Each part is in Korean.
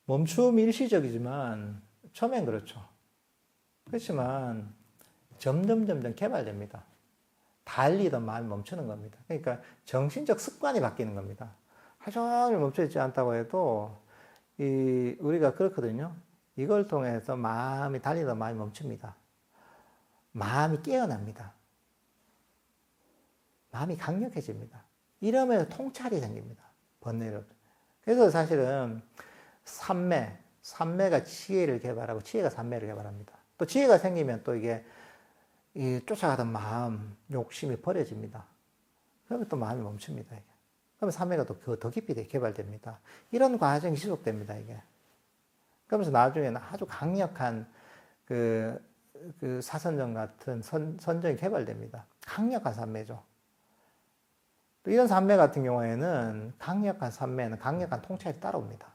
멈춤이 일시적이지만 처음엔 그렇죠. 그렇지만 점점 개발됩니다. 달리던 마음이 멈추는 겁니다. 그러니까 정신적 습관이 바뀌는 겁니다. 하루 종일 멈춰있지 않다고 해도 우리가 그렇거든요. 이걸 통해서 달리던 마음이 멈춥니다. 마음이 깨어납니다. 마음이 강력해집니다. 이러면서 통찰이 생깁니다. 번뇌를. 그래서 사실은 삼매가 지혜를 개발하고 지혜가 삼매를 개발합니다. 또 지혜가 생기면 또 이게 쫓아가던 마음, 욕심이 버려집니다. 그러면 또 마음이 멈춥니다. 이게. 그러면 삼매가 또 더 깊이 개발됩니다. 이런 과정이 지속됩니다. 이게. 그러면서 나중에는 아주 강력한 그 사선정 같은 선정이 개발됩니다. 강력한 삼매죠. 또 이런 삼매 같은 경우에는 강력한 삼매는 강력한 통찰이 따라옵니다.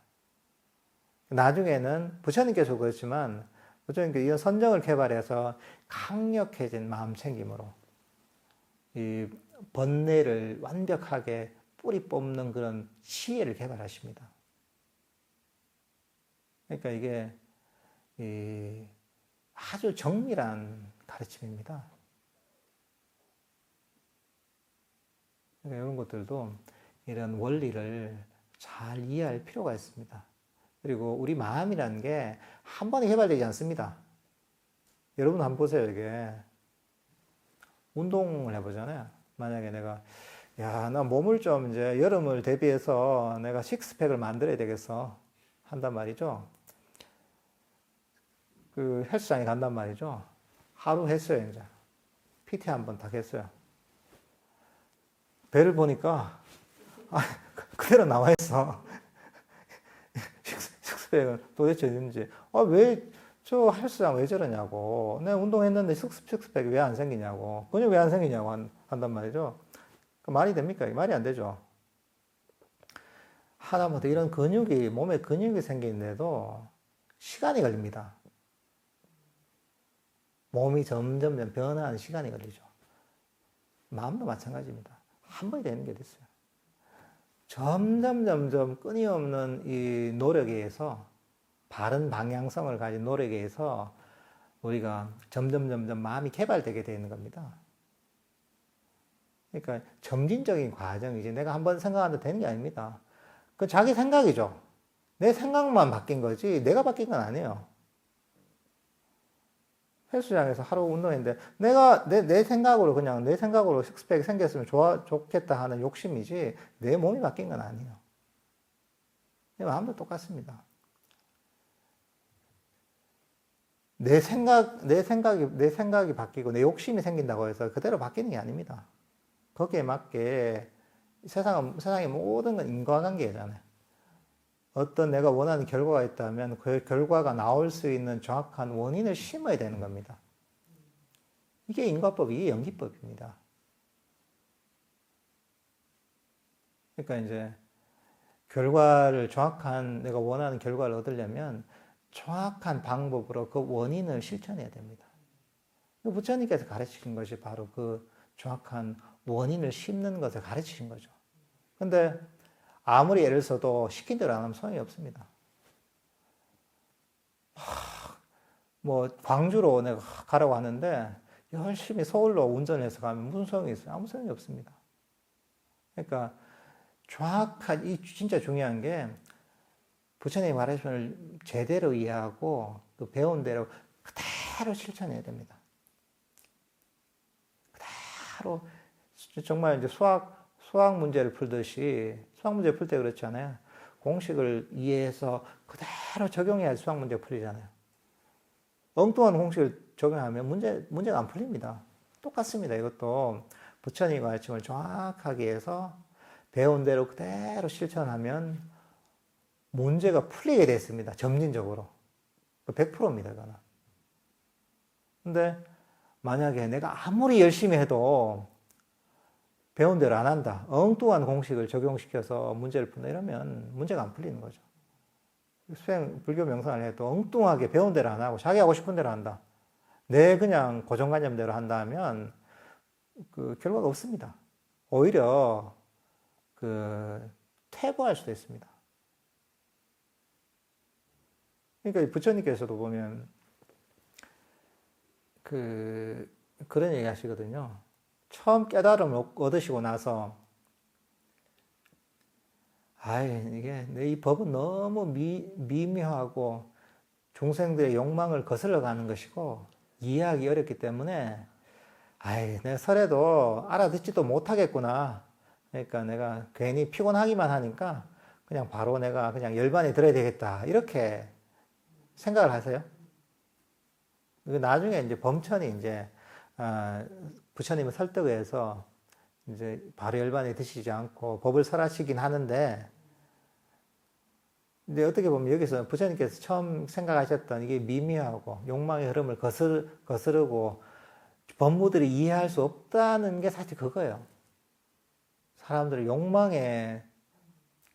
나중에는 부처님께서 그렇지만 부처님께서 이런 선정을 개발해서 강력해진 마음 챙김으로 이 번뇌를 완벽하게 뿌리 뽑는 그런 지혜를 개발하십니다. 그러니까 이게 아주 정밀한 가르침입니다. 그러니까 이런 것들도 이런 원리를 잘 이해할 필요가 있습니다. 그리고 우리 마음이라는 게 한 번에 개발되지 않습니다. 여러분 한번 보세요. 이게 운동을 해보잖아요. 만약에 내가 나 몸을 좀 이제 여름을 대비해서 내가 식스팩을 만들어야 되겠어 한단 말이죠. 그 헬스장에 간단 말이죠. 하루 했어요. 이제 PT 한번 딱 했어요. 배를 보니까 그대로 나와 있어. 식스팩은 도대체 어딘지. 왜 저 헬스장 왜 저러냐고. 내가 운동했는데 식스팩이 왜 안 생기냐고. 근육 왜 안 생기냐고 한단 말이죠. 말이 됩니까? 말이 안 되죠. 하다못해 이런 몸에 근육이 생기는데도 시간이 걸립니다. 몸이 점점 변화하는 시간이 걸리죠. 마음도 마찬가지입니다. 한 번이 되는 게 됐어요. 점점 끊임없는 이 노력에 의해서 바른 방향성을 가진 노력에 의해서 우리가 점점 마음이 개발되게 되는 겁니다. 그러니까 점진적인 과정이지 내가 한번 생각하면 되는 게 아닙니다. 그건 자기 생각이죠. 내 생각만 바뀐 거지 내가 바뀐 건 아니에요. 헬스장에서 하루 운동했는데 내가 내 생각으로 식스팩이 생겼으면 좋겠다 하는 욕심이지 내 몸이 바뀐 건 아니에요. 내 마음도 똑같습니다. 내 생각이 바뀌고 내 욕심이 생긴다고 해서 그대로 바뀌는 게 아닙니다. 거기에 맞게 세상의 모든 건 인과관계잖아요. 어떤 내가 원하는 결과가 있다면 그 결과가 나올 수 있는 정확한 원인을 심어야 되는 겁니다. 이게 인과법, 이게 연기법입니다. 그러니까 이제 내가 원하는 결과를 얻으려면 정확한 방법으로 그 원인을 실천해야 됩니다. 부처님께서 가르치신 것이 바로 그 정확한 원인을 심는 것을 가르치신 거죠. 근데 아무리 애를 써도 시킨 대로 안 하면 소용이 없습니다. 광주로 내가 가라고 하는데 열심히 서울로 운전해서 가면 무슨 소용이 있어요? 아무 소용이 없습니다. 그러니까 진짜 중요한 게 부처님이 말하신 걸 제대로 이해하고 그 배운 대로 그대로 실천해야 됩니다. 그대로 정말 이제 수학 문제를 풀듯이 수학 문제 풀 때 그렇잖아요. 공식을 이해해서 그대로 적용해야 수학 문제 풀리잖아요. 엉뚱한 공식을 적용하면 문제가 안 풀립니다. 똑같습니다. 이것도 부처님이 가르침을 정확하게 해서 배운 대로 그대로 실천하면 문제가 풀리게 됐습니다. 점진적으로. 100%입니다. 이거는. 근데 만약에 내가 아무리 열심히 해도 배운 대로 안 한다. 엉뚱한 공식을 적용시켜서 문제를 푼다. 이러면 문제가 안 풀리는 거죠. 불교 명상을 해도 엉뚱하게 배운 대로 안 하고 자기 하고 싶은 대로 한다. 그냥 고정관념대로 한다면 그 결과가 없습니다. 오히려 퇴보할 수도 있습니다. 그러니까 이 부처님께서도 보면 그런 얘기 하시거든요. 처음 깨달음을 얻으시고 나서 이게 내 이 법은 너무 미묘하고 중생들의 욕망을 거슬러 가는 것이고 이해하기 어렵기 때문에 내가 설해도 알아듣지도 못하겠구나. 그러니까 내가 괜히 피곤하기만 하니까 그냥 바로 내가 그냥 열반에 들어야 되겠다. 이렇게 생각을 하세요. 나중에 이제 범천이 이제 부처님을 설득해서 이제 바로 열반에 드시지 않고 법을 설하시긴 하는데, 근데 어떻게 보면 여기서 부처님께서 처음 생각하셨던 이게 미미하고 욕망의 흐름을 거스르고 법무들이 이해할 수 없다는 게 사실 그거예요. 사람들의 욕망의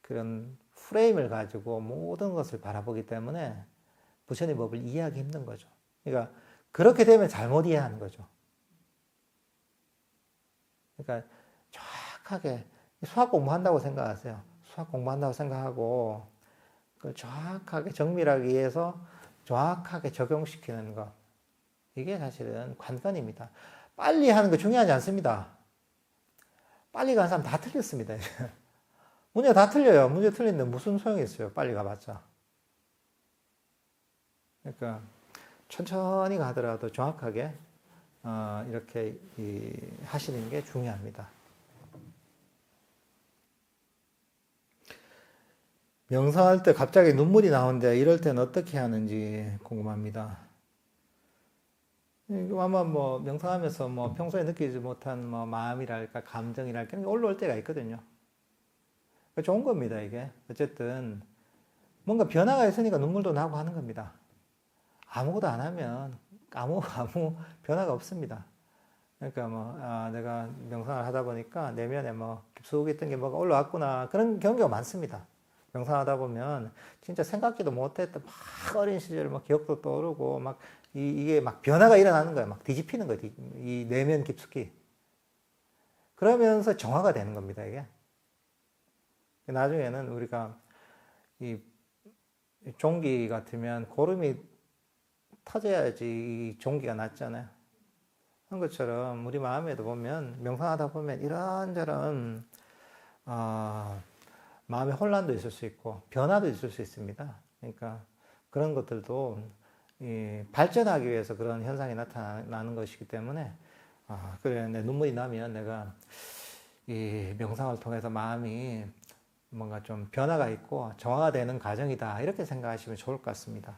그런 프레임을 가지고 모든 것을 바라보기 때문에 부처님 법을 이해하기 힘든 거죠. 그러니까 그렇게 되면 잘못 이해하는 거죠. 그러니까 정확하게 수학 공부한다고 생각하세요. 수학 공부한다고 생각하고 그걸 정확하게 정밀하게 이해해서 정확하게 적용시키는 것. 이게 사실은 관건입니다. 빨리 하는 거 중요하지 않습니다. 빨리 가는 사람 다 틀렸습니다. 문제 다 틀려요. 문제 틀리는데 무슨 소용이 있어요. 빨리 가봤자. 그러니까 천천히 가더라도 정확하게 이렇게 하시는 게 중요합니다. 명상할 때 갑자기 눈물이 나오는데 이럴 때는 어떻게 하는지 궁금합니다. 아마 뭐 명상하면서 뭐 평소에 느끼지 못한 뭐 마음이랄까 감정이랄까 이런 게 올라올 때가 있거든요. 좋은 겁니다, 이게. 어쨌든 뭔가 변화가 있으니까 눈물도 나고 하는 겁니다. 아무것도 안 하면 아무 변화가 없습니다. 그러니까 뭐 내가 명상을 하다 보니까 내면에 뭐 깊숙이 있던 게 뭐가 올라왔구나 그런 경우가 많습니다. 명상하다 보면 진짜 생각지도 못했던 막 어린 시절 막 기억도 떠오르고 막 이게 막 변화가 일어나는 거예요. 막 뒤집히는 거예요. 이 내면 깊숙이. 그러면서 정화가 되는 겁니다, 이게. 나중에는 우리가 이 종기 같으면 고름이 터져야지 이 종기가 났잖아요. 그런 것처럼 우리 마음에도 보면 명상하다 보면 이런저런 마음의 혼란도 있을 수 있고 변화도 있을 수 있습니다. 그러니까 그런 것들도 발전하기 위해서 그런 현상이 나타나는 것이기 때문에 그래 내 눈물이 나면 내가 이 명상을 통해서 마음이 뭔가 좀 변화가 있고 정화가 되는 과정이다 이렇게 생각하시면 좋을 것 같습니다.